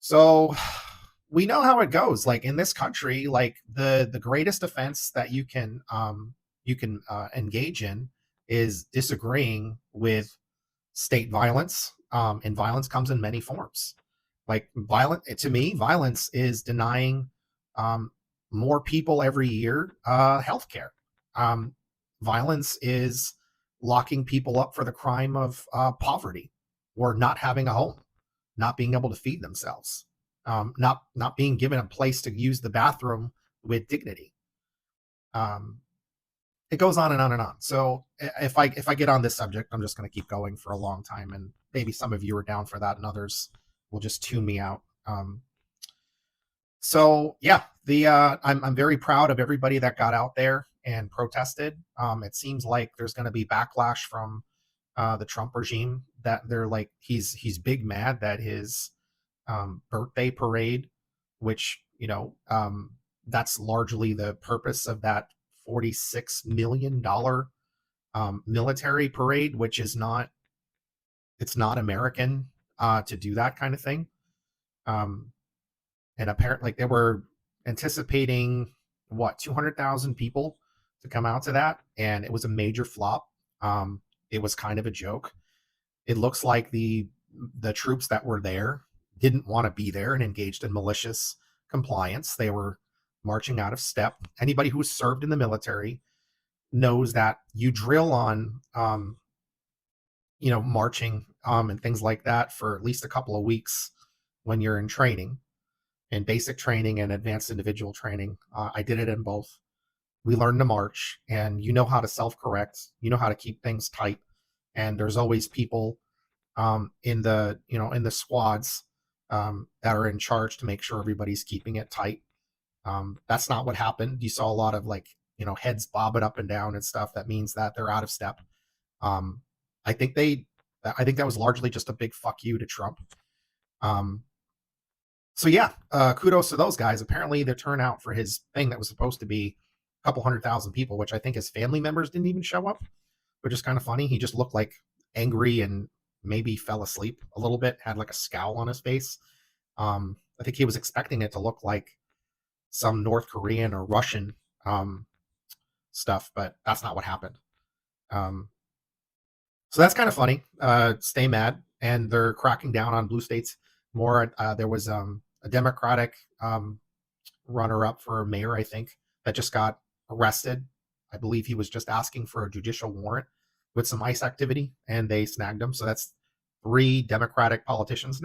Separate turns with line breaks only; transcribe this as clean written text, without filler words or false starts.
So we know how it goes. Like in this country, like the greatest offense that you can engage in is disagreeing with state violence. And violence comes in many forms. Like violent to me, violence is denying um, more people every year healthcare. Um, Violence is locking people up for the crime of poverty or not having a home, not being able to feed themselves, not being given a place to use the bathroom with dignity. Um, it goes on and on and on. So if I get on this subject, I'm just going to keep going for a long time, and maybe some of you are down for that, and others will just tune me out. So yeah, the I'm very proud of everybody that got out there and protested. It seems like there's going to be backlash from the Trump regime, that they're like he's big mad that his birthday parade, which that's largely the purpose of that $46 million military parade, which is not it's not American to do that kind of thing. Um, and apparently, like they were anticipating what 200,000 people to come out to that, and it was a major flop. It was kind of a joke. It looks like the troops that were there didn't want to be there and engaged in malicious compliance. They were marching out of step. Anybody who served in the military knows that you drill on marching and things like that for at least a couple of weeks when you're in training, in basic training and advanced individual training. I did it in both. We learn to march, and you know how to self-correct, you know how to keep things tight, and there's always people in the squads that are in charge to make sure everybody's keeping it tight. That's not what happened. You saw a lot of heads bobbing up and down and stuff. That means that they're out of step. um, I think they I think that was largely just a big fuck you to Trump. um, so yeah, kudos to those guys. Apparently the turnout for his thing that was supposed to be a couple 100,000 people, which I think his family members didn't even show up, which is kind of funny. He just looked like angry and maybe fell asleep a little bit, had like a scowl on his face. I think he was expecting it to look like some North Korean or Russian stuff, but that's not what happened. Um, so that's kind of funny. Stay mad, and they're cracking down on blue states more. There was a Democratic runner-up for mayor, I think, that just got arrested. I believe he was just asking for a judicial warrant with some ICE activity, and they snagged him. So that's three Democratic politicians